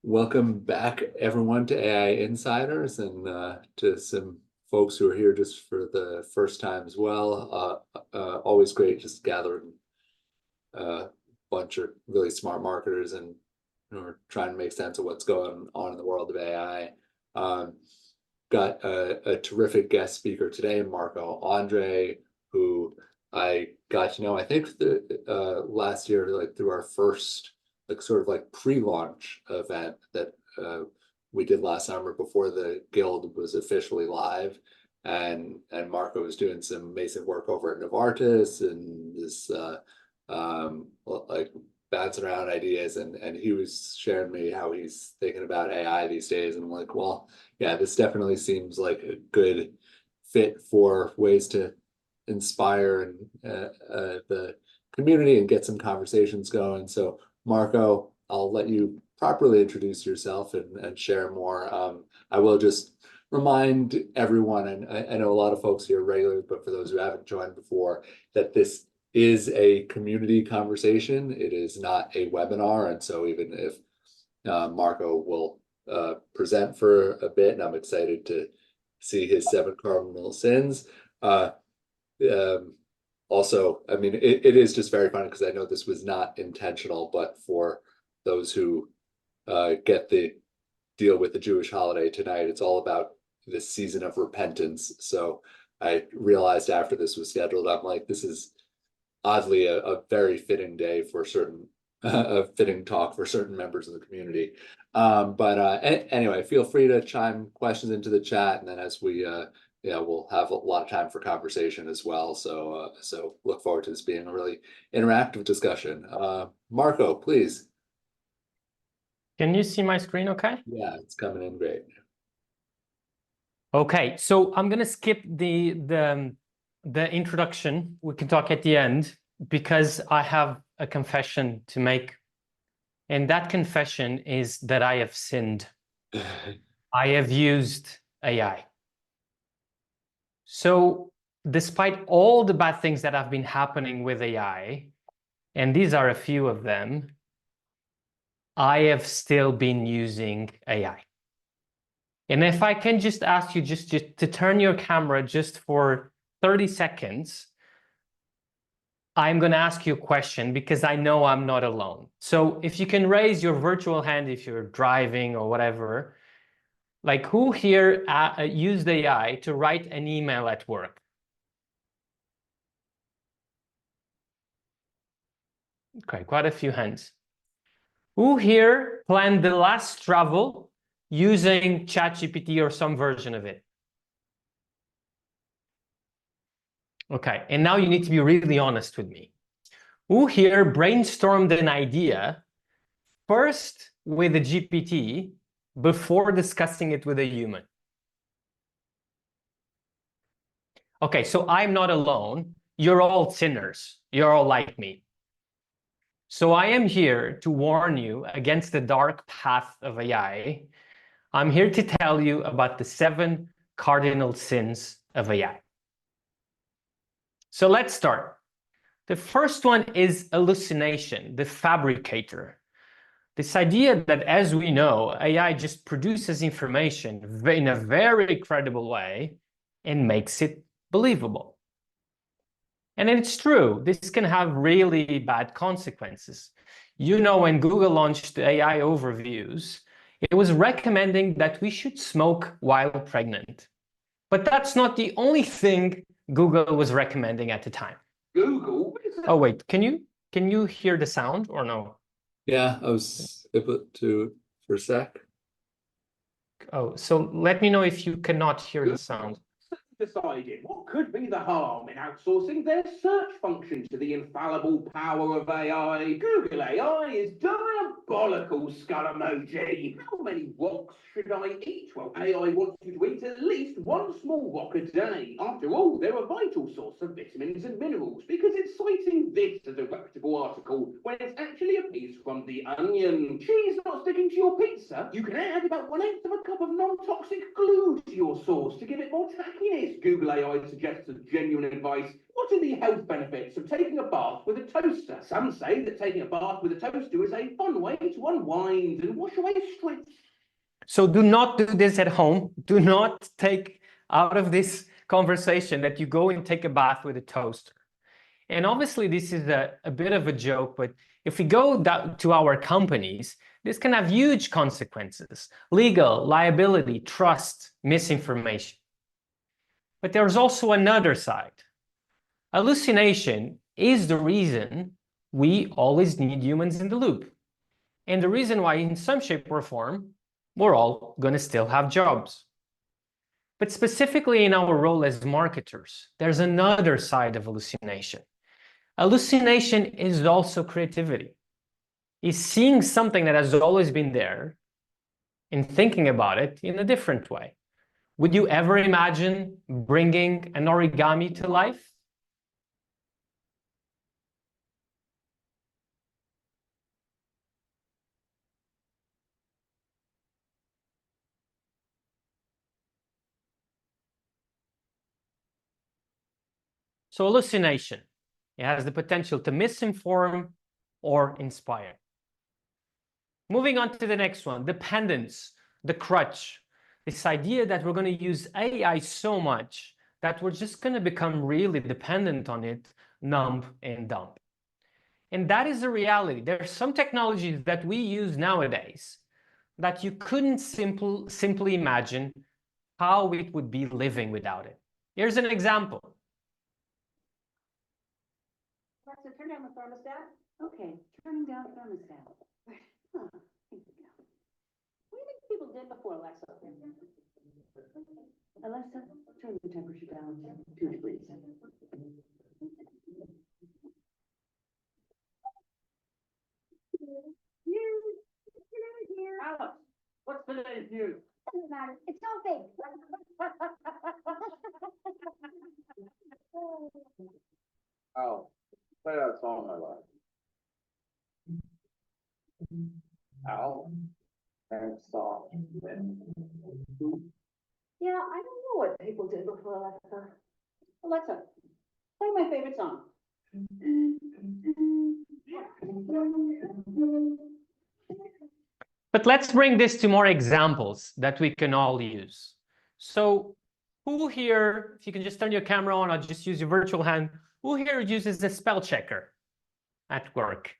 Welcome back, everyone, to AI Insiders and to some folks who are here just for the first time as well. Always great just gathering a bunch of really smart marketers and who are trying to make sense of what's going on in the world of AI. Got a terrific guest speaker today, André, who I got to know, I think, last year, like through our first sort of like pre-launch event that we did last summer before the guild was officially live, and Marco was doing some amazing work over at Novartis and this like bouncing around ideas, and he was sharing me how he's thinking about AI these days, and I'm like, well, yeah, this definitely seems like a good fit for ways to inspire the community and get some conversations going. So Marco, I'll let you properly introduce yourself and share more. I will just remind everyone, and I know a lot of folks here regularly, but for those who haven't joined before, that this is a community conversation. It is not a webinar. And so even if Marco will present for a bit, and I'm excited to see his 7 cardinal sins. Also, I mean, it is just very funny because I know this was not intentional, but for those who get the deal with the Jewish holiday tonight, it's all about this season of repentance. So I realized after this was scheduled, I'm like, this is oddly a very fitting day for certain, a fitting talk for certain members of the community. Anyway, feel free to chime questions into the chat, and then as we we'll have a lot of time for conversation as well. So look forward to this being a really interactive discussion. Marco, please. Can you see my screen okay? Yeah, it's coming in great. Okay, so I'm gonna skip the introduction. We can talk at the end because I have a confession to make. And that confession is that I have sinned. I have used AI. So despite all the bad things that have been happening with AI, and these are a few of them, I have still been using AI. And if I can just ask you just to turn your camera just for 30 seconds, I'm going to ask you a question because I know I'm not alone. So if you can raise your virtual hand if you're driving or whatever, like who here used AI to write an email at work? Okay, quite a few hands. Who here planned the last travel using ChatGPT or some version of it? Okay, and now you need to be really honest with me. Who here brainstormed an idea first with a GPT before discussing it with a human? Okay, so I'm not alone. You're all sinners. You're all like me. So I am here to warn you against the dark path of AI. I'm here to tell you about the 7 cardinal sins of AI. So let's start. The first one is hallucination, the fabricator. This idea that, as we know, AI just produces information in a very credible way and makes it believable. And it's true, this can have really bad consequences. You know, when Google launched AI overviews, it was recommending that we should smoke while pregnant. But that's not the only thing Google was recommending at the time. Google? Oh, wait, can you hear the sound or no? Yeah, I was able to for a sec. Oh, so let me know if you cannot hear the sound. Decided what could be the harm in outsourcing their search function to the infallible power of AI. Google AI is diabolical, skull emoji. How many rocks should I eat? Well, AI wants you to eat at least 1 small rock a day. After all, they're a vital source of vitamins and minerals, because it's citing this as a reputable article when it's actually a piece from The Onion. Cheese not sticking to your pizza? You can add about 1/8 of a cup of non-toxic glue to your sauce to give it more tackiness. this Google AI suggests as genuine advice. What are the health benefits of taking a bath with a toaster? Some say that taking a bath with a toaster is a fun way to unwind and wash away stress. So do not do this at home. Do not take out of this conversation that you go and take a bath with a toaster. And obviously, this is a bit of a joke, but if we go down to our companies, this can have huge consequences: legal, liability, trust, misinformation. But there's also another side. Hallucination is the reason we always need humans in the loop. And the reason why, in some shape or form, we're all going to still have jobs. But specifically in our role as marketers, there's another side of hallucination. Hallucination is also creativity. It's seeing something that has always been there and thinking about it in a different way. Would you ever imagine bringing an origami to life? So hallucination, it has the potential to misinform or inspire. Moving on to the next one, dependence, the crutch. This idea that we're going to use AI so much that we're just going to become really dependent on it, numb and dumb. And that is the reality. There are some technologies that we use nowadays that you couldn't simply imagine how it would be living without it. Here's an example. Alexa, turn down the thermostat. Okay, turning down thermostat. Huh. What do you think people did before Alexa? Alexa, turn the temperature down 2 degrees. Alex, what's today's news? Doesn't matter. It's so big. Oh, play that song I like. Ow. And song. Yeah, I don't know what people did before Alexa. Alexa, play my favorite song. But let's bring this to more examples that we can all use. So who here, if you can just turn your camera on, I'll just use your virtual hand, who here uses a spell checker at work?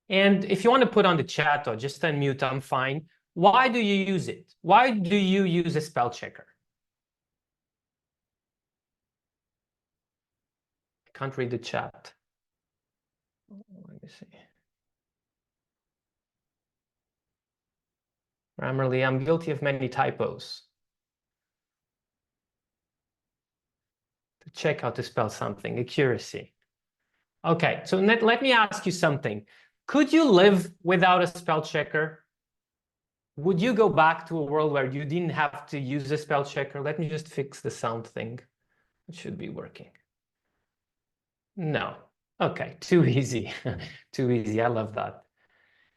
And if you want to put on the chat or just unmute, I'm fine. Why do you use it? Why do you use a spell checker? I can't read the chat. Let me see. Grammarly, I'm guilty of many typos. To check how to spell something, accuracy. Okay, so let me ask you something. Could you live without a spell checker? Would you go back to a world where you didn't have to use a spell checker? Let me just fix the sound thing. It should be working. No. Okay, too easy. Too easy. I love that.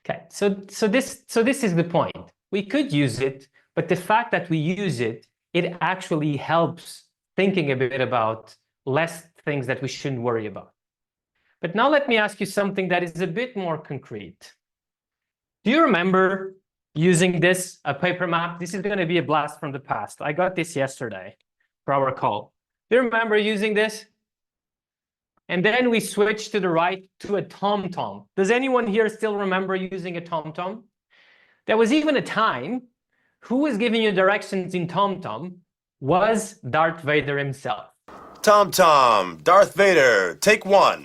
Okay, so this is the point. We could use it, but the fact that we use it, it actually helps thinking a bit about less things that we shouldn't worry about. But now let me ask you something that is a bit more concrete. Do you remember using this, a paper map? This is going to be a blast from the past. I got this yesterday for our call. Do you remember using this? And then we switched to the right to a TomTom. Does anyone here still remember using a TomTom? There was even a time who was giving you directions in TomTom was Darth Vader himself. TomTom, Darth Vader, take 1.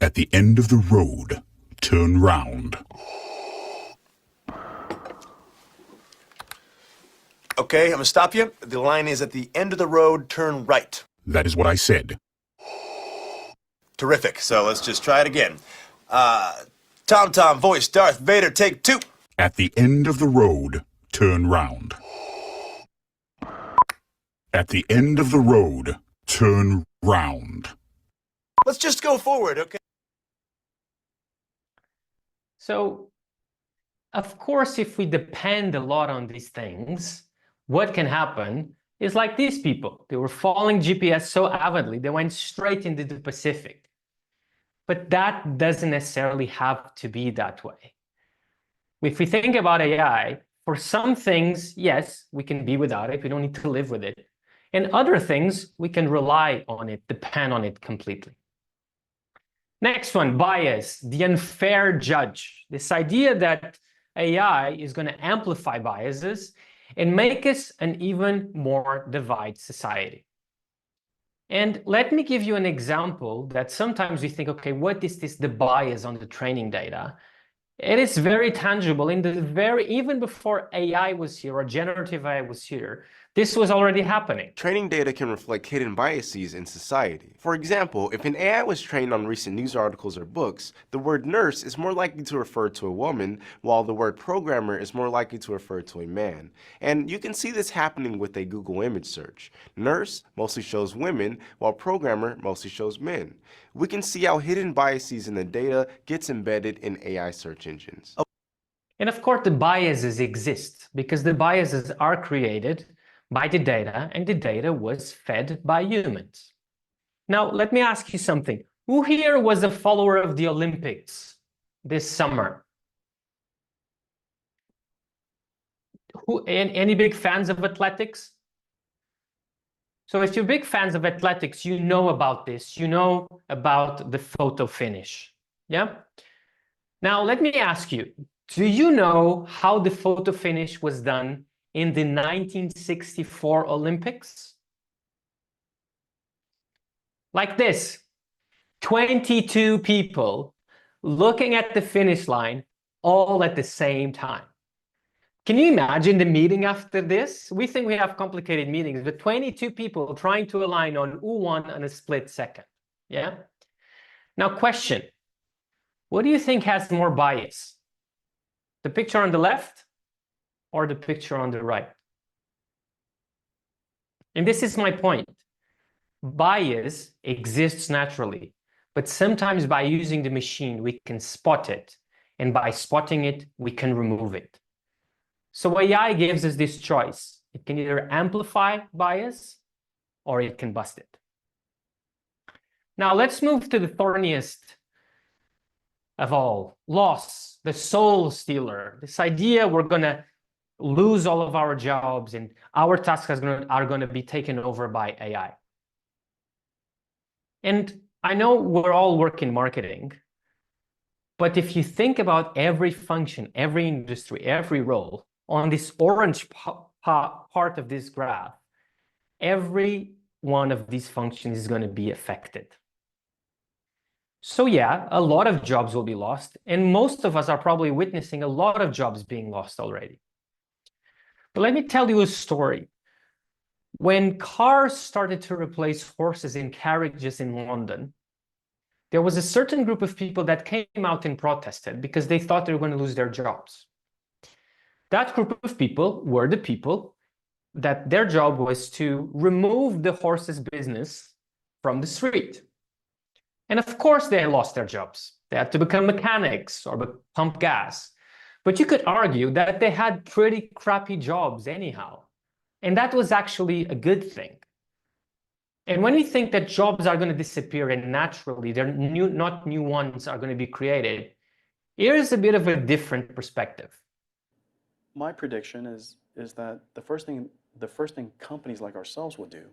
At the end of the road, turn round. Okay, I'm gonna stop you. The line is at the end of the road, turn right. That is what I said. Terrific. So let's just try it again. TomTom, voice Darth Vader, take 2. At the end of the road, turn round. At the end of the road, turn round. Let's just go forward, okay? So, of course, if we depend a lot on these things, what can happen is like these people. They were following GPS so avidly, they went straight into the Pacific. But that doesn't necessarily have to be that way. If we think about AI, for some things, yes, we can be without it. We don't need to live with it. And other things, we can rely on it, depend on it completely. Next one, bias, the unfair judge. This idea that AI is going to amplify biases and make us an even more divided society. And let me give you an example that sometimes we think, okay, what is this, the bias on the training data? It is very tangible in the even before AI was here or generative AI was here, this was already happening. Training data can reflect hidden biases in society. For example, if an AI was trained on recent news articles or books, the word nurse is more likely to refer to a woman, while the word programmer is more likely to refer to a man. And you can see this happening with a Google image search. Nurse mostly shows women, while programmer mostly shows men. We can see how hidden biases in the data gets embedded in AI search engines. And of course, the biases exist because the biases are created by the data, and the data was fed by humans. Now, let me ask you something. Who here was a follower of the Olympics this summer? Any big fans of athletics? So if you're big fans of athletics, you know about this. You know about the photo finish. Yeah? Now, let me ask you, do you know how the photo finish was done in the 1964 Olympics? Like this, 22 people looking at the finish line all at the same time. Can you imagine the meeting after this? We think we have complicated meetings, but 22 people trying to align on who won in a split second. Yeah? Now, question. What do you think has more bias? The picture on the left or the picture on the right? And this is my point. Bias exists naturally, but sometimes by using the machine, we can spot it. And by spotting it, we can remove it. So AI gives us this choice. It can either amplify bias or it can bust it. Now let's move to the thorniest of all, loss, the soul stealer. This idea we're going to lose all of our jobs and our tasks are going to be taken over by AI. And I know we're all working marketing, but if you think about every function, every industry, every role on this orange part of this graph, every one of these functions is going to be affected. So yeah, a lot of jobs will be lost, and most of us are probably witnessing a lot of jobs being lost already. But let me tell you a story. When cars started to replace horses in carriages in London, there was a certain group of people that came out and protested because they thought they were going to lose their jobs. That group of people were the people that their job was to remove the horses' business from the street. And of course, they lost their jobs. They had to become mechanics or pump gas. But you could argue that they had pretty crappy jobs anyhow. And that was actually a good thing. And when we think that jobs are going to disappear and naturally not new ones are going to be created, here's a bit of a different perspective. My prediction is that the first thing companies like ourselves will do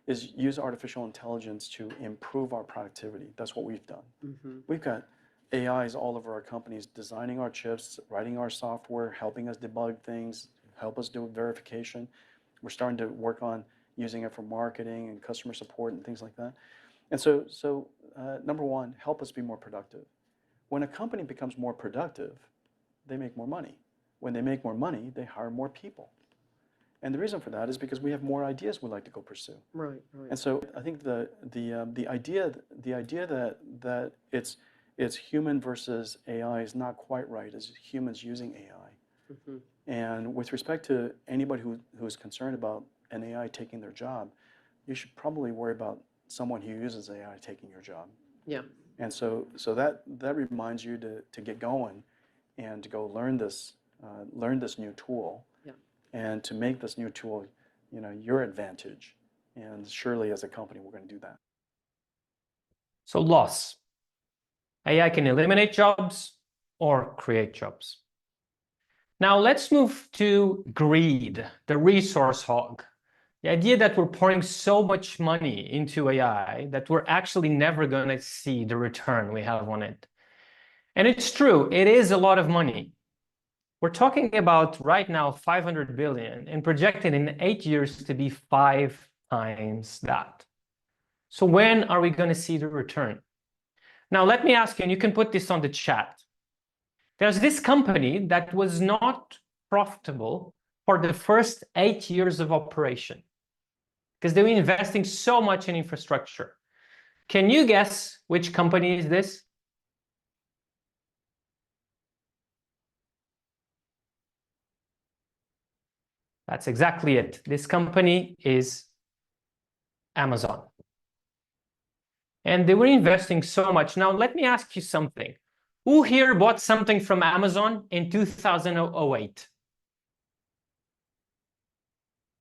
is use artificial intelligence to improve our productivity. That's what we've done. Mm-hmm. We've got AIs all over our companies designing our chips, writing our software, helping us debug things, help us do verification. We're starting to work on using it for marketing and customer support and things like that. And so number one, help us be more productive. When a company becomes more productive, they make more money. When they make more money, they hire more people. And the reason for that is because we have more ideas we'd like to go pursue. Right. And so I think the idea that it's human versus AI is not quite right. It's humans using AI. Mm-hmm. And with respect to anybody who's concerned about an AI taking their job, you should probably worry about someone who uses AI taking your job. Yeah. And so that reminds you to get going and to go learn this new tool. Yeah. And to make this new tool your advantage. And surely as a company, we're going to do that. So loss. AI can eliminate jobs or create jobs. Now let's move to greed, the resource hog. The idea that we're pouring so much money into AI that we're actually never going to see the return we have on it. And it's true, it is a lot of money. We're talking about right now 500 billion and projected in 8 years to be 5 times that. So when are we going to see the return? Now let me ask you, and you can put this on the chat. There's this company that was not profitable for the first 8 years of operation because they were investing so much in infrastructure. Can you guess which company is this? That's exactly it. This company is Amazon. And they were investing so much. Now, let me ask you something. Who here bought something from Amazon in 2008?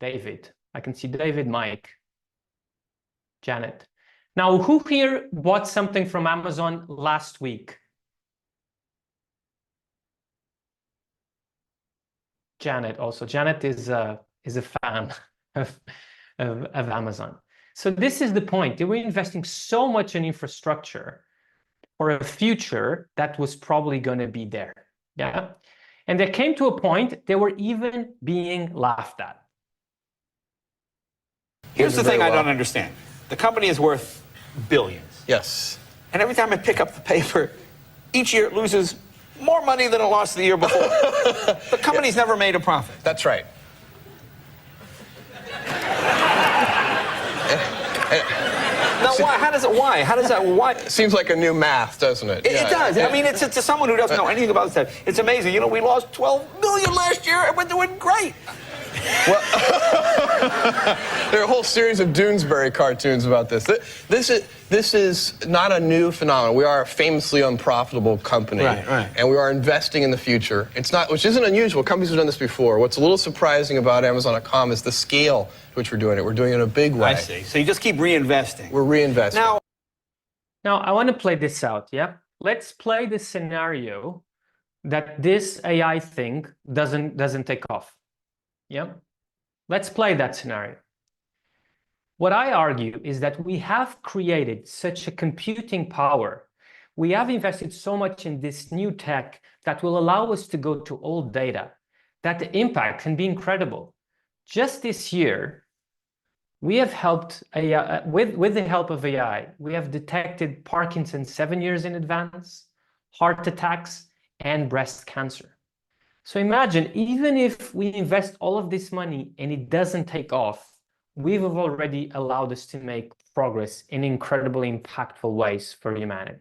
David. I can see David, Mike, Janet. Now, who here bought something from Amazon last week? Janet also. Janet is a fan of Amazon. So this is the point. They were investing so much in infrastructure for a future that was probably going to be there. Yeah. And they came to a point they were even being laughed at. Here's the thing I don't understand. The company is worth billions. Yes. And every time I pick up the paper, each year it loses more money than it lost the year before. The company's never made a profit. That's right. Now, why? How does it? Why? How does that? Why? Seems like a new math, doesn't it? It does. I mean, it's to someone who doesn't know anything about this. It's amazing. You know, we lost 12 million last year, and we're doing great. Well, there are a whole series of Doonesbury cartoons about this. This is not a new phenomenon. We are a famously unprofitable company, right. And we are investing in the future. It's not, which isn't unusual. Companies have done this before. What's a little surprising about Amazon.com is the scale to which we're doing it. We're doing it in a big way. I see. So you just keep reinvesting. We're reinvesting. Now I want to play this out. Yeah, let's play the scenario that this AI thing doesn't take off. Yeah, let's play that scenario. What I argue is that we have created such a computing power. We have invested so much in this new tech that will allow us to go to old data, that the impact can be incredible. Just this year, we have helped AI, with the help of AI, we have detected Parkinson's 7 years in advance, heart attacks, and breast cancer. So imagine, even if we invest all of this money and it doesn't take off, we've already allowed us to make progress in incredibly impactful ways for humanity.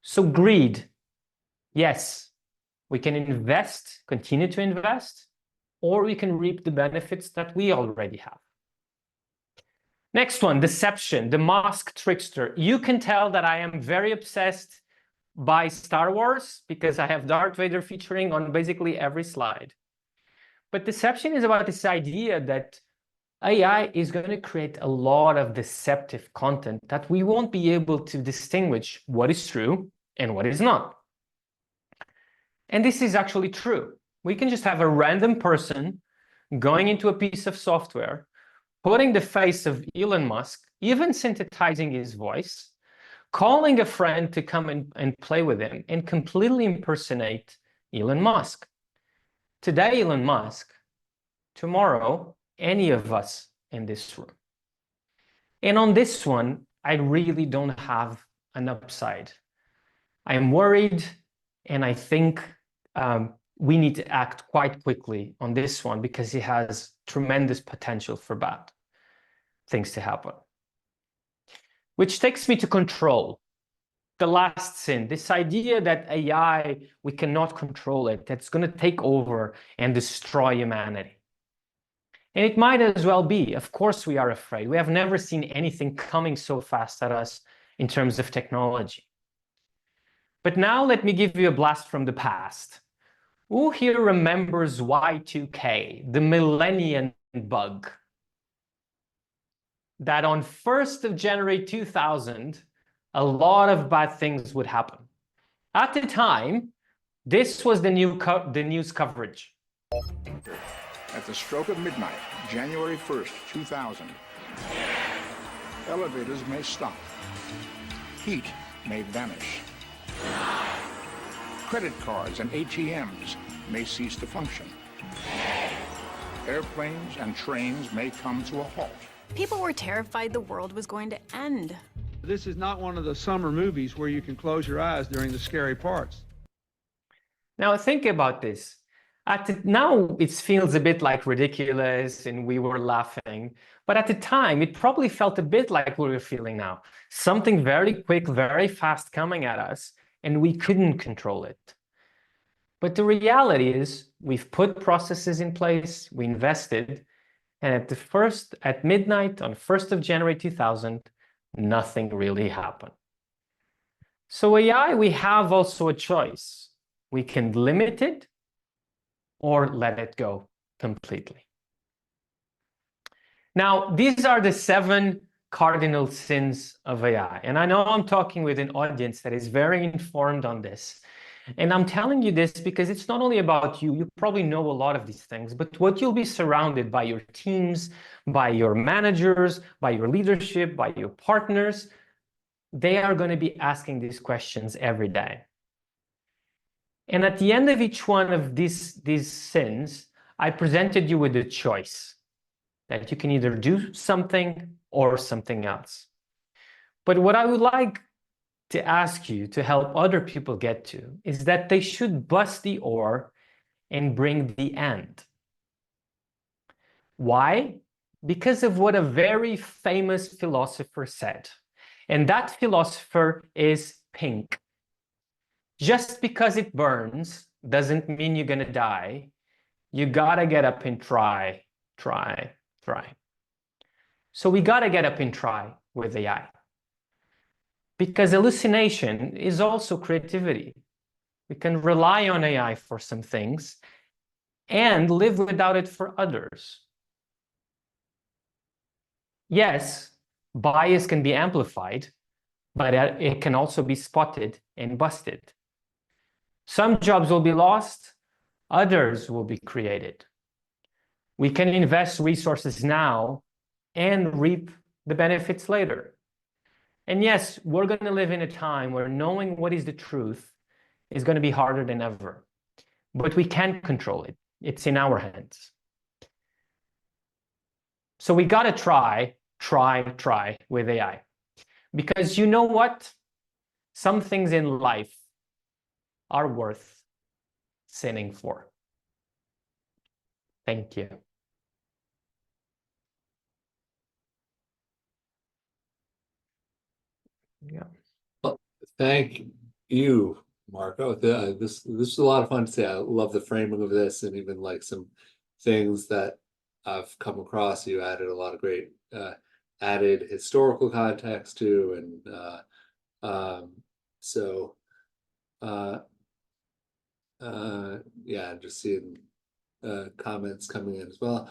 So greed, yes, we can invest, continue to invest, or we can reap the benefits that we already have. Next one, deception, the masked trickster. You can tell that I am very obsessed by Star Wars because I have Darth Vader featuring on basically every slide. But deception is about this idea that AI is going to create a lot of deceptive content that we won't be able to distinguish what is true and what is not. And this is actually true. We can just have a random person going into a piece of software, putting the face of Elon Musk, even synthesizing his voice, calling a friend to come and play with him and completely impersonate Elon Musk. Today, Elon Musk. Tomorrow, any of us in this room. And on this one, I really don't have an upside. I am worried, and I think we need to act quite quickly on this one because it has tremendous potential for bad things to happen. Which takes me to control, the last sin, this idea that AI, we cannot control it, that's going to take over and destroy humanity. And it might as well be. Of course we are afraid. We have never seen anything coming so fast at us in terms of technology. But now let me give you a blast from the past. Who here remembers Y2K, the millennium bug that on 1st of January 2000, a lot of bad things would happen. At the time, this was the news coverage. At the stroke of midnight, January 1st, 2000, elevators may stop. Heat may vanish. Credit cards and ATMs may cease to function. Airplanes and trains may come to a halt. People were terrified the world was going to end. This is not one of the summer movies where you can close your eyes during the scary parts. Now think about this. Now it feels a bit like ridiculous and we were laughing, but at the time it probably felt a bit like what we're feeling now. Something very quick, very fast coming at us, and we couldn't control it. But the reality is we've put processes in place, we invested, and at midnight on 1st of January 2000, nothing really happened. So AI, we have also a choice. We can limit it or let it go completely. Now, these are the 7 cardinal sins of AI. And I know I'm talking with an audience that is very informed on this. And I'm telling you this because it's not only about you. You probably know a lot of these things, but what you'll be surrounded by your teams, by your managers, by your leadership, by your partners, they are going to be asking these questions every day. And at the end of each one of these sins, I presented you with a choice that you can either do something or something else. But what I would like to ask you to help other people get to is that they should bust the or and bring the and. Why? Because of what a very famous philosopher said. And that philosopher is pink. Just because it burns doesn't mean you're going to die. You got to get up and try. So we got to get up and try with AI. Because hallucination is also creativity. We can rely on AI for some things and live without it for others. Yes, bias can be amplified, but it can also be spotted and busted. Some jobs will be lost, others will be created. We can invest resources now and reap the benefits later. And yes, we're going to live in a time where knowing what is the truth is going to be harder than ever. But we can control it. It's in our hands. So we got to try with AI. Because you know what? Some things in life are worth sinning for. Thank you. Yeah. Well, thank you, Marco. This is a lot of fun to say. I love the framing of this, and even like some things that I've come across. You added a lot of great added historical context to, and yeah, just seeing comments coming in as well.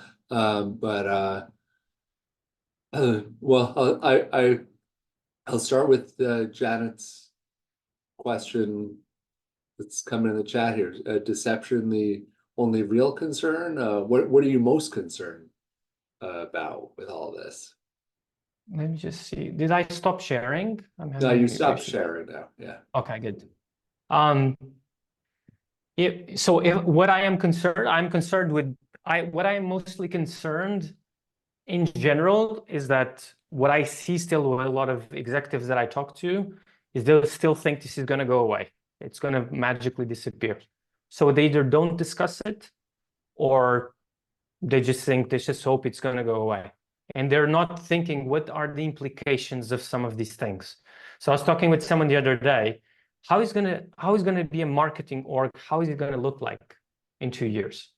Well, I'll start with Janet's question that's coming in the chat here. Deception, the only real concern? What are you most concerned about with all of this? Let me just see. Did I stop sharing? No, you stopped sharing now. Yeah. Okay, good. What I am concerned, what I am mostly concerned in general is that what I see still with a lot of executives that I talk to is they'll still think this is going to go away. It's going to magically disappear. So they either don't discuss it or they just hope it's going to go away. And they're not thinking, what are the implications of some of these things? So I was talking with someone the other day, how is going to be a marketing org? How is it going to look like in 2 years?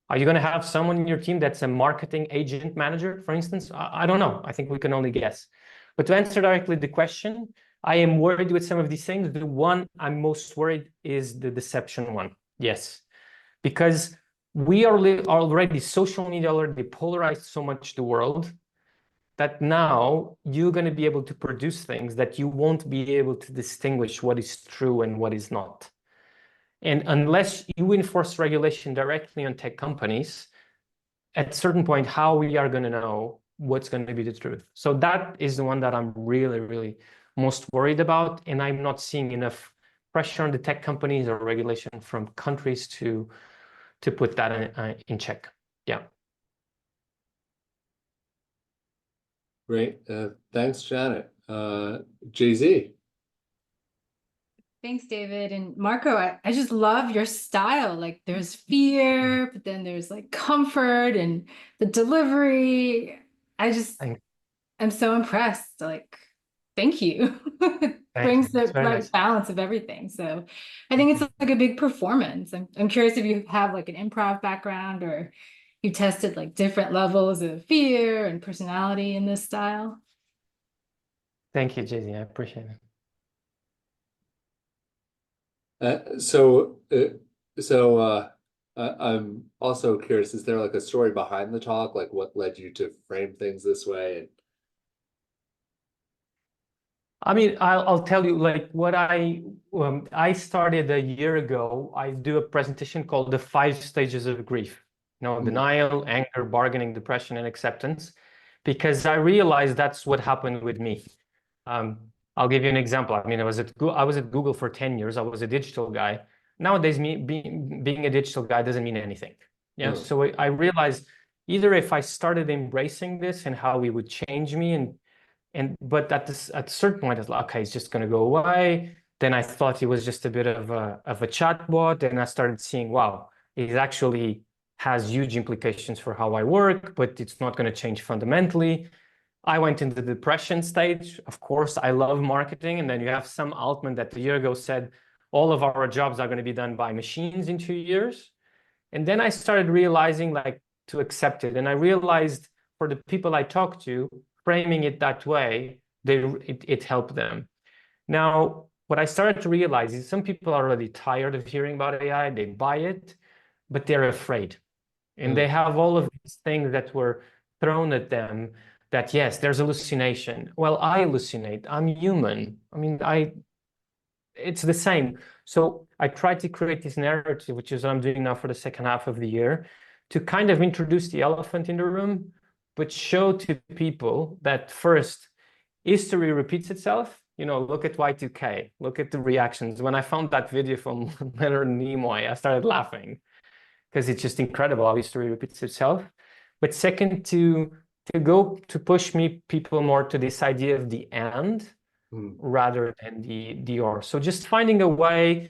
Are you going to have someone in your team that's a marketing agent manager, for instance? I don't know. I think we can only guess. But to answer directly the question, I am worried with some of these things. The one I'm most worried is the deception one. Yes. Because we are already, social media already polarized so much the world that now you're going to be able to produce things that you won't be able to distinguish what is true and what is not. And unless you enforce regulation directly on tech companies, at a certain point, how we are going to know what's going to be the truth? So that is the one that I'm really, really most worried about. And I'm not seeing enough pressure on the tech companies or regulation from countries to put that in check. Yeah. Great. Thanks, Janet. Jay-Z. Thanks, David. And Marco, I just love your style. Like there's fear, but then there's like comfort and the delivery. I'm so impressed. Like, thank you. Brings the right balance of everything. So I think it's like a big performance. I'm curious if you have like an improv background or you tested like different levels of fear and personality in this style. Thank you, Jay-Z. I appreciate it. I'm also curious, is there like a story behind the talk? Like what led you to frame things this way? I mean, I'll tell you, like what I started a year ago. I do a presentation called the 5 stages of grief. Denial, anger, bargaining, depression, and acceptance, because I realized that's what happened with me. I'll give you an example. I mean, I was at Google for 10 years. I was a digital guy. Nowadays, being a digital guy doesn't mean anything. Yeah. So I realized either if I started embracing this and how it would change me, but at a certain point, I was like, okay, it's just going to go away. Then I thought it was just a bit of a chatbot, and I started seeing, wow, it actually has huge implications for how I work, but it's not going to change fundamentally. I went into the depression stage. Of course, I love marketing. And then you have Sam Altman that a year ago said, all of our jobs are going to be done by machines in 2 years. And then I started realizing like to accept it. And I realized for the people I talked to, framing it that way, it helped them. Now, what I started to realize is some people are already tired of hearing about AI. They buy it, but they're afraid. And they have all of these things that were thrown at them that, yes, there's hallucination. Well, I hallucinate. I'm human. I mean, it's the same. So I tried to create this narrative, which is what I'm doing now for the second half of the year, to kind of introduce the elephant in the room, but show to people that first, history repeats itself. Look at Y2K, look at the reactions. When I found that video from Leonard Nimoy, I started laughing because it's just incredible how history repeats itself. But second, to push people more to this idea of the and rather than the or. So just finding a way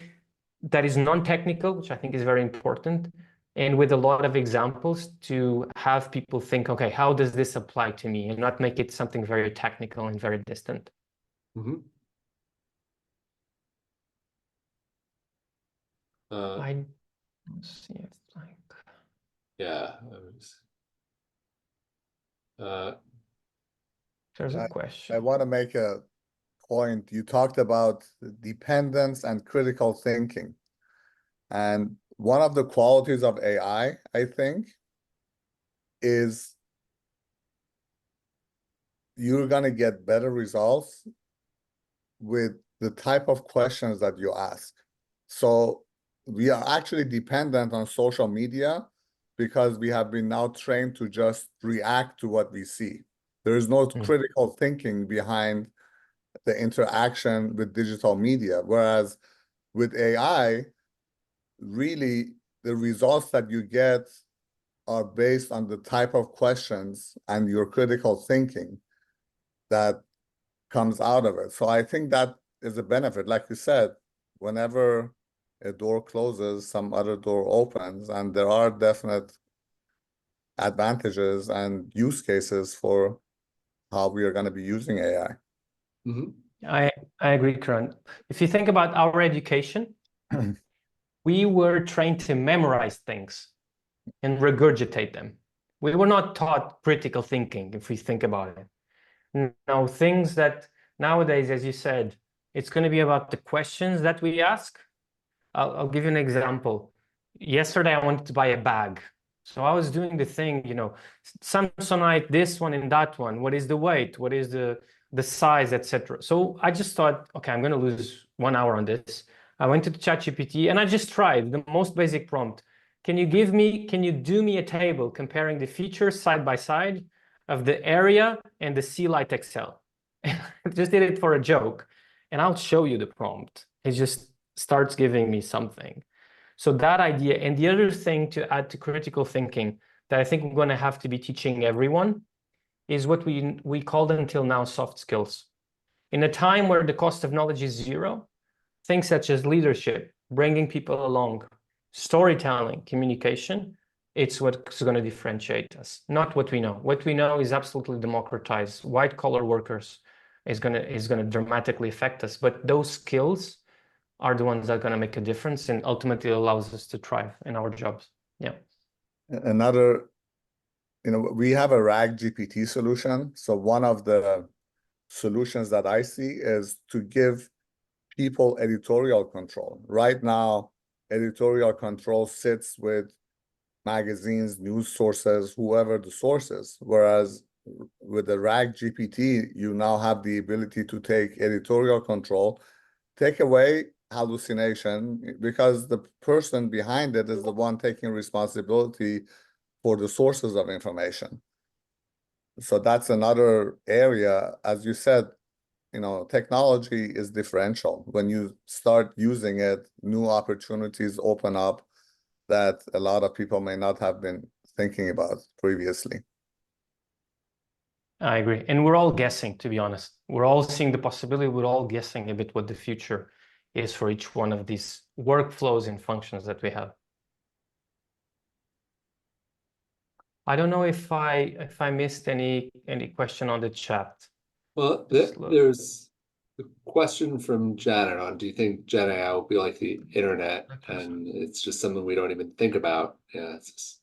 that is non-technical, which I think is very important, and with a lot of examples to have people think, okay, how does this apply to me, and not make it something very technical and very distant. Let's see if yeah. There's a question. I want to make a point. You talked about dependence and critical thinking. And one of the qualities of AI, I think, is you're going to get better results with the type of questions that you ask. So we are actually dependent on social media because we have been now trained to just react to what we see. There is no critical thinking behind the interaction with digital media. Whereas with AI, really the results that you get are based on the type of questions and your critical thinking that comes out of it. So I think that is a benefit. Like you said, whenever a door closes, some other door opens, and there are definite advantages and use cases for how we are going to be using AI. I agree, Karan. If you think about our education, we were trained to memorize things and regurgitate them. We were not taught critical thinking, if we think about it. Now, things that nowadays, as you said, it's going to be about the questions that we ask. I'll give you an example. yesterday I wanted to buy a bag. So I was doing the thing, you know, Samsonite, this one and that one. What is the weight? What is the size, etc. So I just thought, okay, I'm going to lose 1 hour on this. I went to the ChatGPT and I just tried the most basic prompt. Can you do me a table comparing the features side by side of the area and the Sea Light XL? I just did it for a joke, and I'll show you the prompt. It just starts giving me something. So that idea, and the other thing to add to critical thinking that I think we're going to have to be teaching everyone is what we called until now soft skills. In a time where the cost of knowledge is zero, things such as leadership, bringing people along, storytelling, communication, it's what's going to differentiate us, not what we know. What we know is absolutely democratized. White collar workers is going to dramatically affect us, but those skills are the ones that are going to make a difference and ultimately allows us to thrive in our jobs. Yeah. Another, we have a RAG GPT solution. So one of the solutions that I see is to give people editorial control. Right now, editorial control sits with magazines, news sources, whoever the source is. Whereas with the RAG GPT, you now have the ability to take editorial control, take away hallucination, because the person behind it is the one taking responsibility for the sources of information. So that's another area, as you said, technology is differential. When you start using it, new opportunities open up that a lot of people may not have been thinking about previously. I agree. And we're all guessing, to be honest. We're all seeing the possibility. We're all guessing a bit what the future is for each one of these workflows and functions that we have. I don't know if I missed any question on the chat. Well, there's a question from Janet on, do you think Gen AI will be like the internet and it's just something we don't even think about? Yeah, it's just...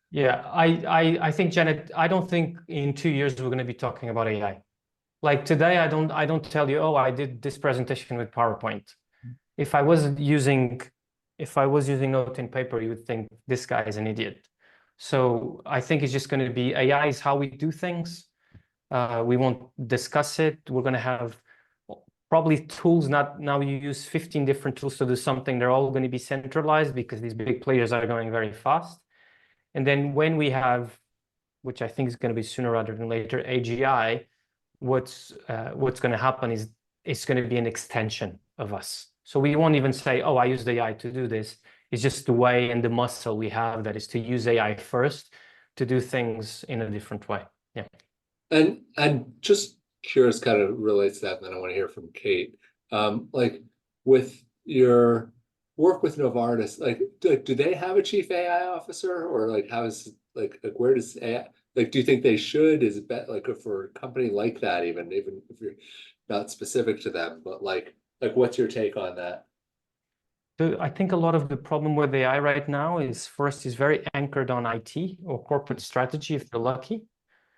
Yeah, I think, Janet, I don't think in 2 years we're going to be talking about AI. Like today, I don't tell you, oh, I did this presentation with PowerPoint. If I was using note and paper, you would think this guy is an idiot. So I think it's just going to be AI is how we do things. We won't discuss it. We're going to have probably tools. Not now you use 15 different tools to do something. They're all going to be centralized because these big players are going very fast. And then when we have, which I think is going to be sooner rather than later, AGI, what's going to happen is it's going to be an extension of us. So we won't even say, oh, I used AI to do this. It's just the way and the muscle we have that is to use AI first to do things in a different way. Yeah. And just curious, kind of relates to that, and then I want to hear from Kate. Like with your work with Novartis, like do they have a chief AI officer, or like how is like where does AI, like do you think they should? Is it better like for a company like that, even if you're not specific to them, but like what's your take on that? I think a lot of the problem with AI right now is first is very anchored on IT or corporate strategy if you're lucky.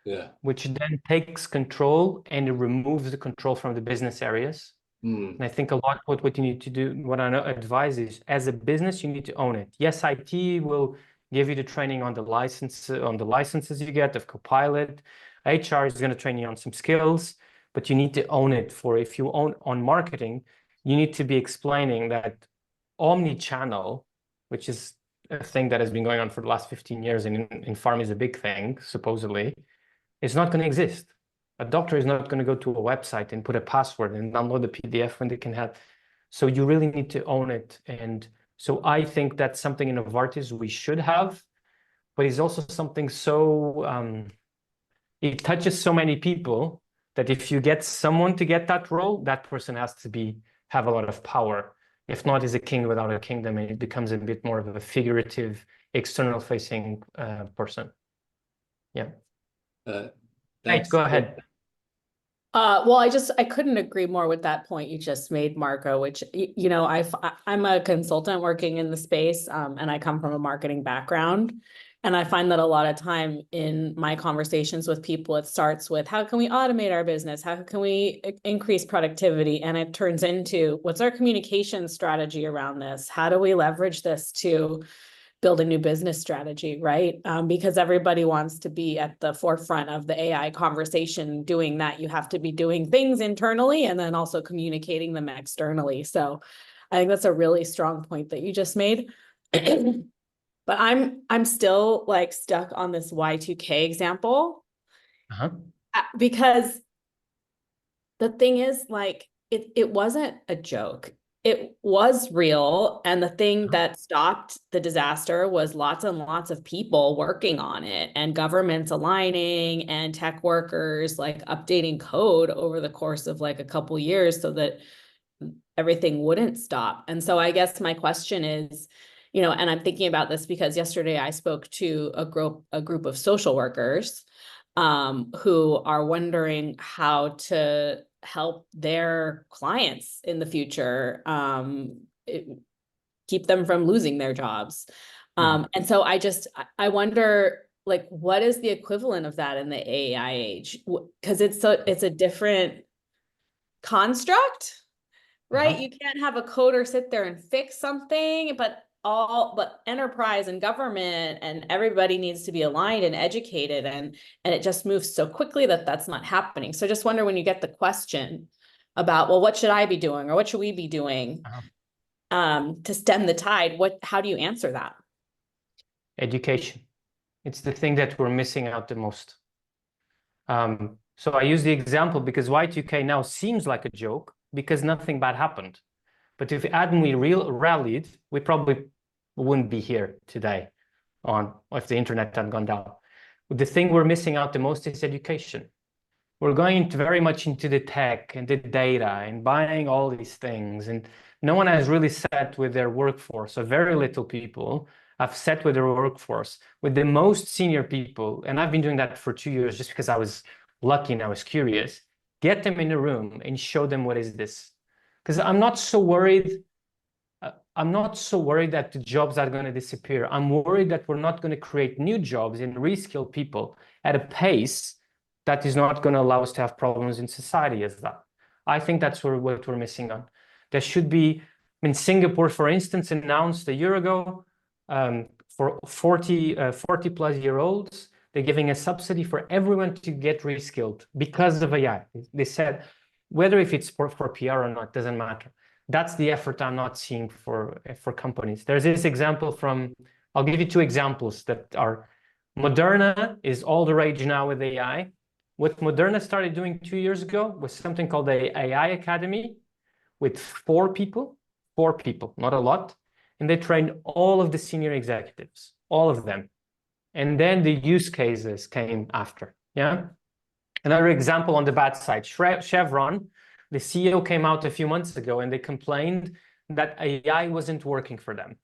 Yeah. Which then takes control and it removes the control from the business areas. And I think a lot what you need to do, what I advise is, as a business, you need to own it. Yes, IT will give you the training on the licenses you get of Copilot. HR is going to train you on some skills, but you need to own it. For if you own on marketing, you need to be explaining that omni-channel, which is a thing that has been going on for the last 15 years and in pharma is a big thing, supposedly. It's not going to exist. A doctor is not going to go to a website and put a password and download the PDF when they can have. So you really need to own it. And so I think that's something in Novartis we should have, but it's also something so, it touches so many people that if you get someone to get that role, that person has to have a lot of power. If not, is a king without a kingdom, and it becomes a bit more of a figurative, external facing person. Yeah. Thanks. Go ahead. Well, I couldn't agree more with that point you just made, Marco, which, I'm a consultant working in the space, and I come from a marketing background. And I find that a lot of time in my conversations with people, it starts with, how can we automate our business? How can we increase productivity? And it turns into, what's our communication strategy around this? How do we leverage this to build a new business strategy, right? Because everybody wants to be at the forefront of the AI conversation. Doing that, you have to be doing things internally and then also communicating them externally. So I think that's a really strong point that you just made. But I'm still like stuck on this Y2K example, because the thing is, like, it wasn't a joke. It was real. And the thing that stopped the disaster was lots and lots of people working on it, and governments aligning, and tech workers like updating code over the course of like a couple years so that everything wouldn't stop. And so I guess my question is, you know, and I'm thinking about this because yesterday I spoke to a group of social workers who are wondering how to help their clients in the future, keep them from losing their jobs. And so I wonder, like, what is the equivalent of that in the AI age? Because it's a different construct, right? You can't have a coder sit there and fix something, but enterprise and government and everybody needs to be aligned and educated, and it just moves so quickly that that's not happening. So I just wonder, when you get the question about, well, what should I be doing, or what should we be doing to stem the tide, how do you answer that? Education. It's the thing that we're missing out the most. So I use the example because Y2K now seems like a joke because nothing bad happened. But if we rallied, we probably wouldn't be here today if the internet had gone down. The thing we're missing out the most is education. We're going very much into the tech and the data and buying all these things. And no one has really sat with their workforce, so very little people have sat with their workforce, with the most senior people. And I've been doing that for 2 years just because I was lucky and I was curious. Get them in a room and show them what is this. Because I'm not so worried that the jobs are going to disappear. I'm worried that we're not going to create new jobs and reskill people at a pace that is not going to allow us to have problems in society as that. I think that's what we're missing on. There should be, in Singapore, for instance, announced a year ago, for 40 plus year olds, they're giving a subsidy for everyone to get reskilled because of AI. They said, whether if it's for PR or not, doesn't matter. That's the effort I'm not seeing for companies. There's this example from, I'll give you 2 examples that are, Moderna is all the rage now with AI. What Moderna started doing 2 years ago was something called the AI Academy with 4 people, not a lot. And they trained all of the senior executives, all of them. And then the use cases came after, yeah? Another example on the bad side, Chevron, the CEO came out a few months ago and they complained that AI wasn't working for them.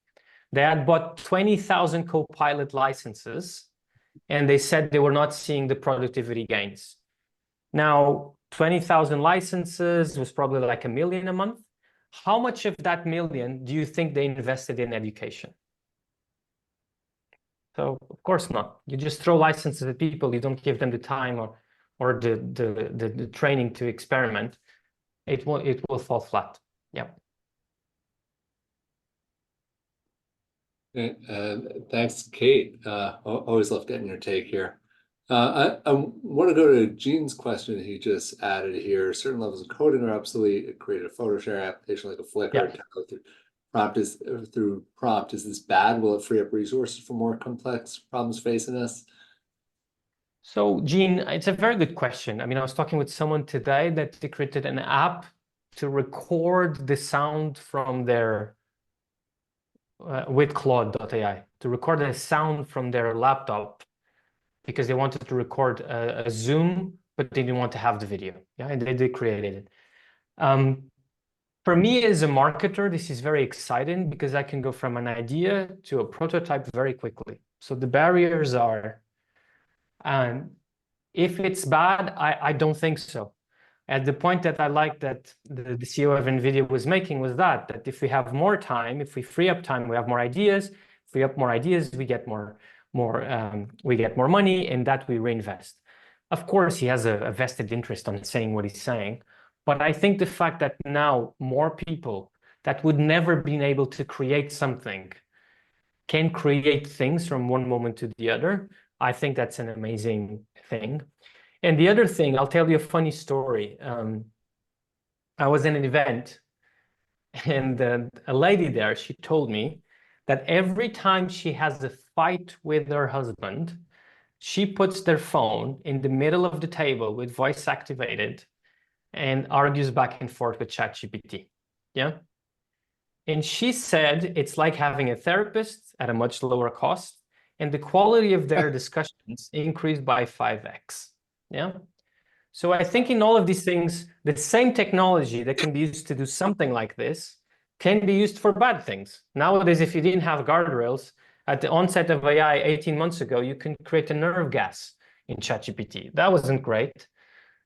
They had bought 20,000 Copilot licenses and they said they were not seeing the productivity gains. Now, 20,000 licenses was probably like $1 million a month. How much of that million do you think they invested in education? So of course not. You just throw licenses at people, you don't give them the time or the training to experiment. It will fall flat. Yeah. Thanks, Kate. Always love getting your take here. I want to go to Gene's question he just added here. Certain levels of coding are obsolete. Create a photo share application like a Flickr. Through prompt. Is this bad? Will it free up resources for more complex problems facing us? So, Gene, it's a very good question. I mean, I was talking with someone today that they created an app to record the sound from their with Claude.ai, to record the sound from their laptop because they wanted to record a Zoom, but they didn't want to have the video. Yeah, and they created it. For me as a marketer, this is very exciting because I can go from an idea to a prototype very quickly. So the barriers are, if it's bad, I don't think so. At the point that I like that the CEO of NVIDIA was making was that if we have more time, if we free up time, we have more ideas. Free up more ideas, we get more we get more money, and that we reinvest. Of course, he has a vested interest on saying what he's saying, but I think the fact that now more people that would never been able to create something can create things from one moment to the other, I think that's an amazing thing. And the other thing, I'll tell you a funny story. I was in an event, and a lady there, she told me that every time she has a fight with her husband, she puts their phone in the middle of the table with voice activated and argues back and forth with ChatGPT. Yeah. And she said it's like having a therapist at a much lower cost, and the quality of their discussions increased by 5x. Yeah. So I think in all of these things, the same technology that can be used to do something like this can be used for bad things. Nowadays, if you didn't have guardrails at the onset of AI 18 months ago, you can create a nerve gas in ChatGPT. That wasn't great.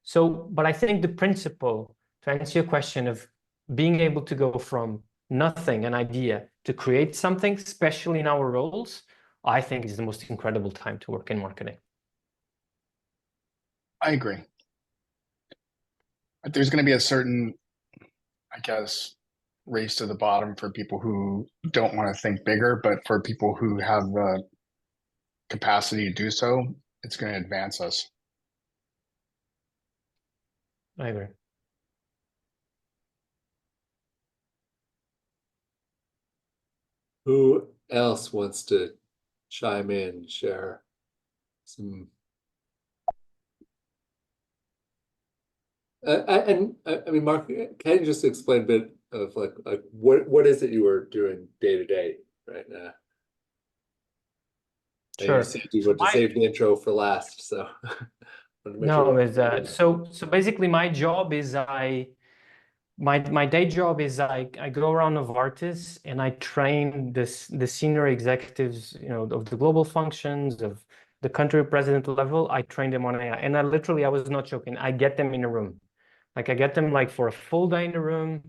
So, but I think the principle, to answer your question, of being able to go from nothing, an idea, to create something, especially in our roles, I think is the most incredible time to work in marketing. I agree. There's going to be a certain, I guess, race to the bottom for people who don't want to think bigger, but for people who have the capacity to do so, it's going to advance us. I agree. Who else wants to chime in, share some? I mean, Mark, can you just explain a bit of like what is it you are doing day to day right now? Sure. You said you want to save the intro for last, so. No, so basically my job is my day job is I go around Novartis and I train the senior executives, you know, of the global functions, of the country president level. I train them on AI, and I was not joking. I get them in a room, like I get them like for a full day in a room,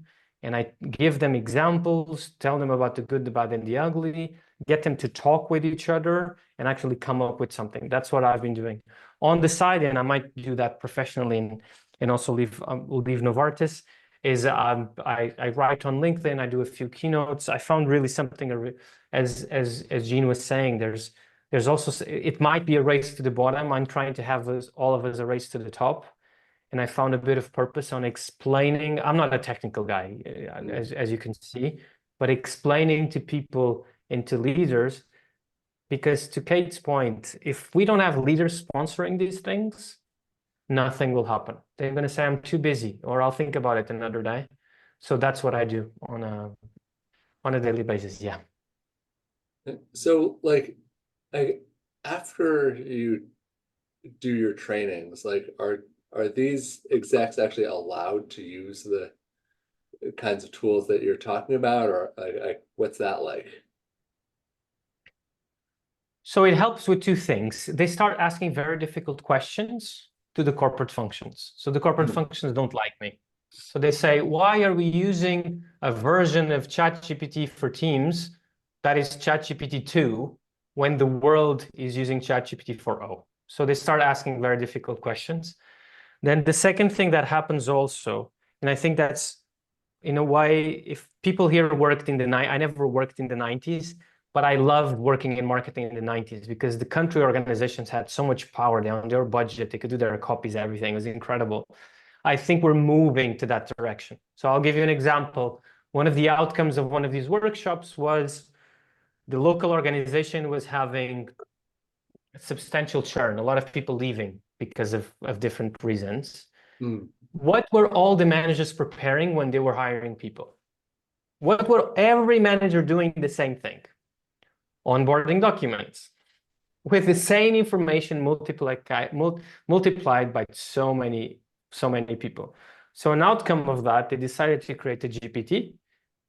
and I give them examples, tell them about the good, the bad, and the ugly, get them to talk with each other and actually come up with something. That's what I've been doing on the side, and I might do that professionally and also leave Novartis. Is I write on LinkedIn, I do a few keynotes. I found really something, as Jean was saying, there's also, it might be a race to the bottom. I'm trying to have all of us a race to the top. And I found a bit of purpose on explaining. I'm not a technical guy, as you can see, but explaining to people and to leaders, because to Kate's point, if we don't have leaders sponsoring these things, nothing will happen. They're going to say, I'm too busy, or I'll think about it another day. So that's what I do on a daily basis. Yeah. So like after you do your trainings, like are these execs actually allowed to use the kinds of tools that you're talking about, or like what's that like? So it helps with two things. They start asking very difficult questions to the corporate functions. So the corporate functions don't like me. So they say, why are we using a version of ChatGPT for Teams that is ChatGPT 2 when the world is using ChatGPT 4.0? So they start asking very difficult questions. Then the second thing that happens also, and I think that's in a way, if people here worked in I never worked in the 90s, but I loved working in marketing in the 90s because the country organizations had so much power down their budget. They could do their copies, everything. It was incredible. I think we're moving to that direction. So I'll give you an example. One of the outcomes of one of these workshops was the local organization was having a substantial churn, a lot of people leaving because of different reasons. What were all the managers preparing when they were hiring people? What were every manager doing? The same thing. Onboarding documents with the same information multiplied by so many people. So an outcome of that, they decided to create a GPT,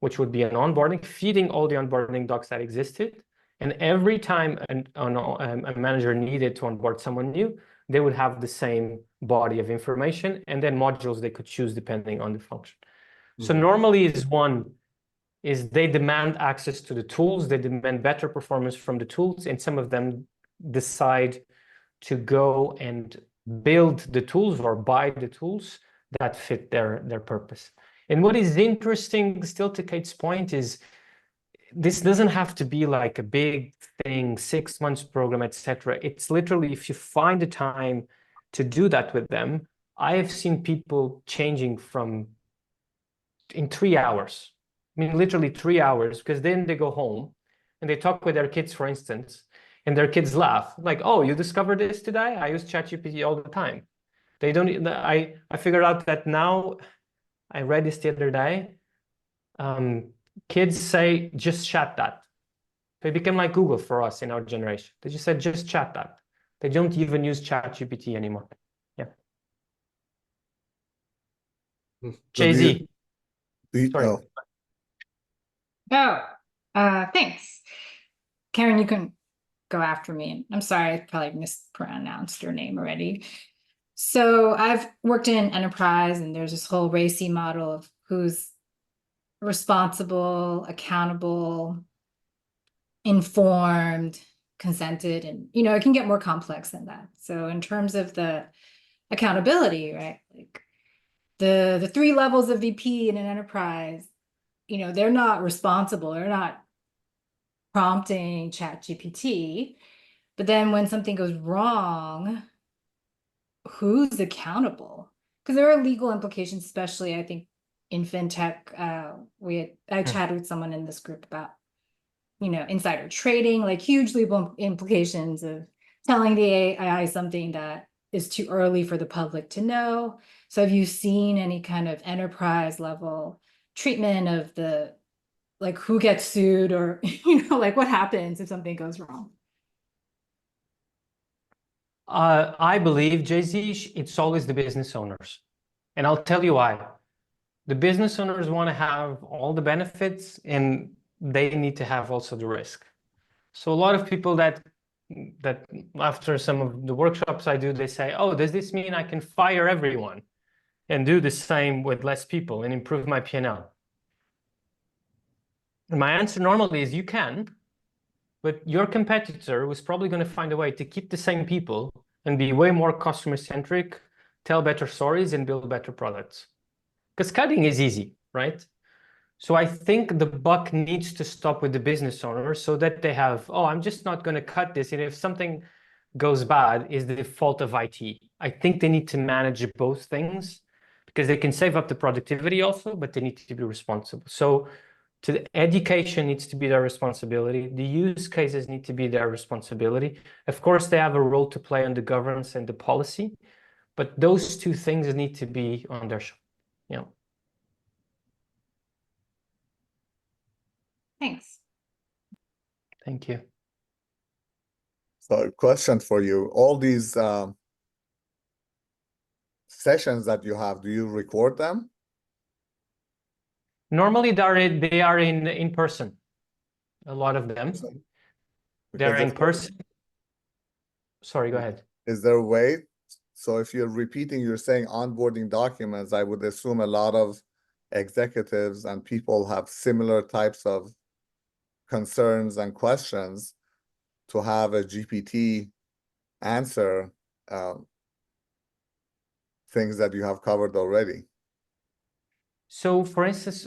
which would be an onboarding, feeding all the onboarding docs that existed. And every time a manager needed to onboard someone new, they would have the same body of information and then modules they could choose depending on the function. So normally is they demand access to the tools, they demand better performance from the tools, and some of them decide to go and build the tools or buy the tools that fit their purpose. And what is interesting, still to Kate's point, is this doesn't have to be like a big thing, 6 months program, etc. It's literally, if you find the time to do that with them, I have seen people changing from in 3 hours. I mean, literally 3 hours, because then they go home and they talk with their kids, for instance, and their kids laugh like, "Oh, you discovered this today? I use ChatGPT all the time." They don't. I figured out that now. I read this the other day. Kids say, "Just chat that." They became like Google for us in our generation. They just said, "Just chat that." They don't even use ChatGPT anymore. Yeah. Jay-Z. Sorry. Thanks. Karen, you can go after me. I'm sorry, I probably mispronounced your name already. So I've worked in enterprise, and there's this whole RACI model of who's responsible, accountable, informed, consented, and it can get more complex than that. So in terms of the accountability, right? Like the 3 levels of VP in an enterprise, they're not responsible, they're not prompting ChatGPT. But then when something goes wrong, who's accountable? Because there are legal implications, especially I think in fintech. I chatted with someone in this group about insider trading, like huge legal implications of telling the AI something that is too early for the public to know. So have you seen any kind of enterprise level treatment of the, like, who gets sued, or like what happens if something goes wrong? I believe, Jay-Z, it's always the business owners. And I'll tell you why. The business owners want to have all the benefits, and they need to have also the risk. So a lot of people that after some of the workshops I do, they say, "Oh, does this mean I can fire everyone and do the same with less people and improve my P&L?" And my answer normally is you can, but your competitor was probably going to find a way to keep the same people and be way more customer-centric, tell better stories, and build better products. Because cutting is easy, right? So I think the buck needs to stop with the business owner so that they have, "Oh, I'm just not going to cut this. And if something goes bad, is the fault of IT." I think they need to manage both things, because they can save up the productivity also, but they need to be responsible. So the education needs to be their responsibility. The use cases need to be their responsibility. Of course, they have a role to play on the governance and the policy, but those 2 things need to be on their show. Yeah. Thanks. Thank you. So, question for you: all these sessions that you have, do you record them? Normally, they are in person. A lot of them. They're in person. Sorry, go ahead. Is there a way? So if you're repeating, you're saying onboarding documents, I would assume a lot of executives and people have similar types of concerns and questions. To have a GPT answer things that you have covered already. So for instance,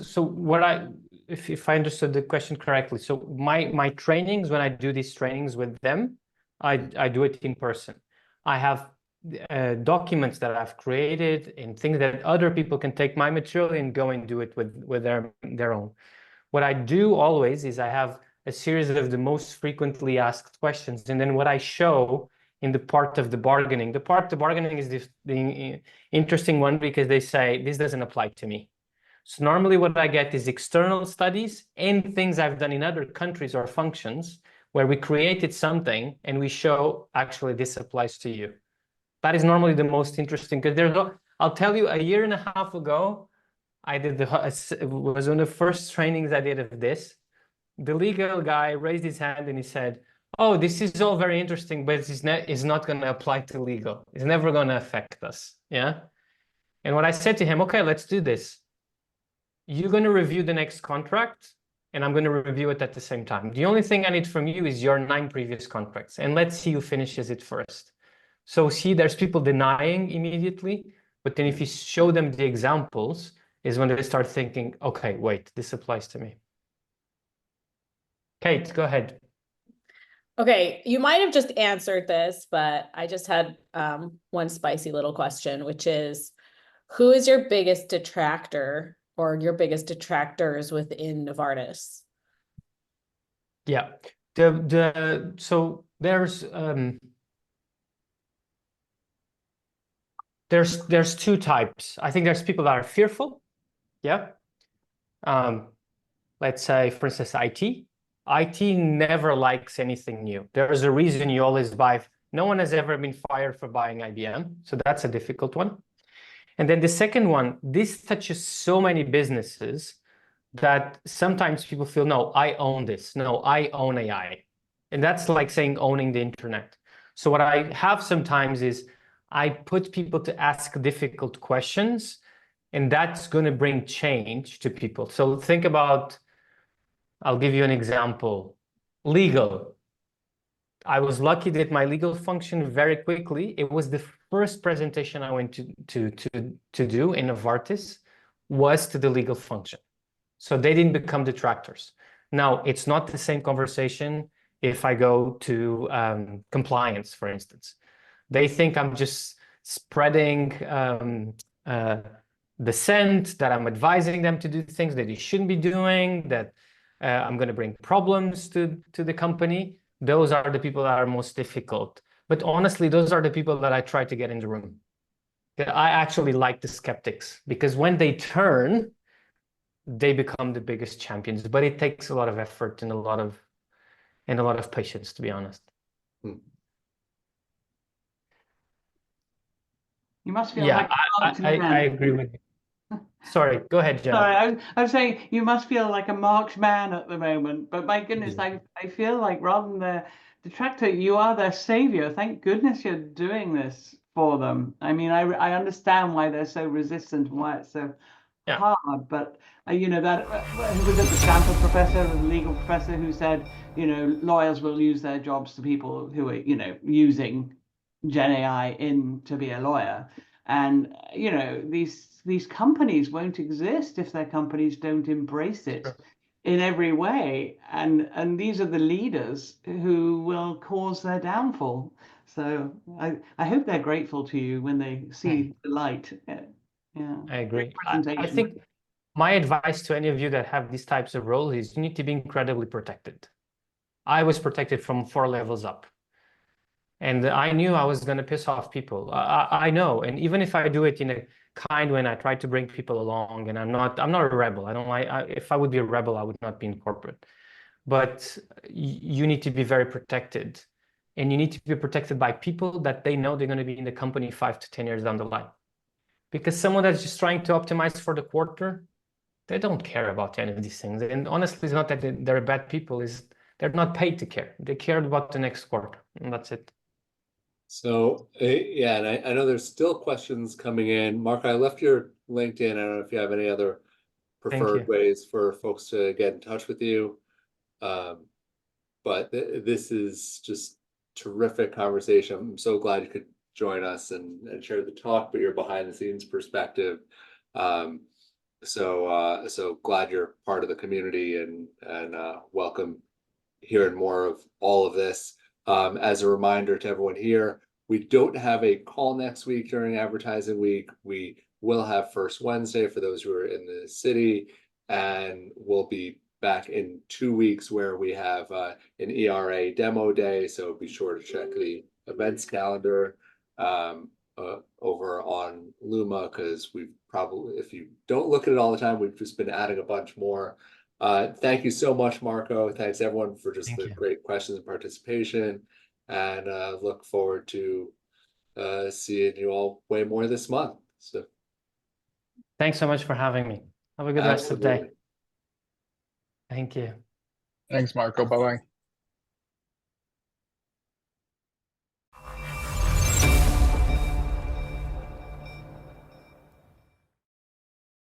if I understood the question correctly, so my trainings, when I do these trainings with them, I do it in person. I have documents that I've created and things that other people can take my material and go and do it with their own. What I do always is I have a series of the most frequently asked questions, and then what I show in the part of the bargaining. The part of the bargaining is the interesting one, because they say, "This doesn't apply to me." So normally what I get is external studies and things I've done in other countries or functions where we created something and we show, actually, this applies to you. That is normally the most interesting, because I'll tell you, 1.5 years ago, I was one of the first trainings I did of this. The legal guy raised his hand and he said, "Oh, this is all very interesting, but it's not going to apply to legal. It's never going to affect us." Yeah. And what I said to him, "Okay, let's do this. You're going to review the next contract and I'm going to review it at the same time. The only thing I need from you is your 9 previous contracts, and let's see who finishes it first. So see, there's people denying immediately, but then if you show them the examples, is when they start thinking, okay, wait, this applies to me. Kate, go ahead. Okay, you might have just answered this, but I just had one spicy little question, which is, who is your biggest detractor or your biggest detractors within Novartis? Yeah, so there's 2 types. I think there's people that are fearful. Yeah. Let's say, for instance, IT. IT never likes anything new. There's a reason you always buy. No one has ever been fired for buying IBM. So that's a difficult one. And then the second one, this touches so many businesses that sometimes people feel, no, I own this. No, I own AI. And that's like saying owning the internet. So what I have sometimes is I put people to ask difficult questions, and that's going to bring change to people. So think about, I'll give you an example. Legal. I was lucky that my legal functioned very quickly. It was the first presentation I went to do in Novartis was to the legal function. So they didn't become detractors. Now, it's not the same conversation if I go to compliance, for instance. They think I'm just spreading the scent, that I'm advising them to do things that they shouldn't be doing, that I'm going to bring problems to the company. Those are the people that are most difficult. But honestly, those are the people that I try to get in the room. I actually like the skeptics, because when they turn, they become the biggest champions. But it takes a lot of effort and a lot of patience, to be honest. You must feel Yeah, like I agree with you. Sorry, go ahead, Jenna. Sorry, I was saying you must feel like a marked man at the moment, but my goodness, I feel like rather than the detractor, you are their savior. Thank goodness you're doing this for them. I mean, I understand why they're so resistant and why it's so hard, but you know, that was it the Stanford professor, the legal professor, who said, you know, lawyers will lose their jobs to people who are, you know, using Gen AI in to be a lawyer. And you know, these companies won't exist if their companies don't embrace it in every way. And these are the leaders who will cause their downfall. So I hope they're grateful to you when they see the light. Yeah, I agree. I think my advice to any of you that have these types of roles is you need to be incredibly protected. I was protected from 4 levels up. And I knew I was going to piss off people. I know. And even if I do it in a kind way, and I try to bring people along, and I'm not a rebel. I don't like, if I would be a rebel, I would not be in corporate. But you need to be very protected. And you need to be protected by people that they know they're going to be in the company 5 to 10 years down the line. Because someone that's just trying to optimize for the quarter, they don't care about any of these things. And honestly, it's not that they're bad people. They're not paid to care. They care about the next quarter, and that's it. So, yeah, and I know there's still questions coming in. Mark, I left your LinkedIn. I don't know if you have any other preferred ways for folks to get in touch with you. But this is just terrific conversation. I'm so glad you could join us and share the talk, but your behind the scenes perspective. So glad you're part of the community and welcome hearing more of all of this. As a reminder to everyone here, we don't have a call next week during advertising week. We will have First Wednesday for those who are in the city, and we'll be back in 2 weeks where we have an ERA demo day. So be sure to check the events calendar over on Luma, because we've probably, if you don't look at it all the time, we've just been adding a bunch more. Thank you so much, Marco. Thanks everyone for just the great questions and participation, and look forward to seeing you all way more this month. So thanks so much for having me. Have a good rest of the day. Thank you. Thanks, Marco. Bye-bye.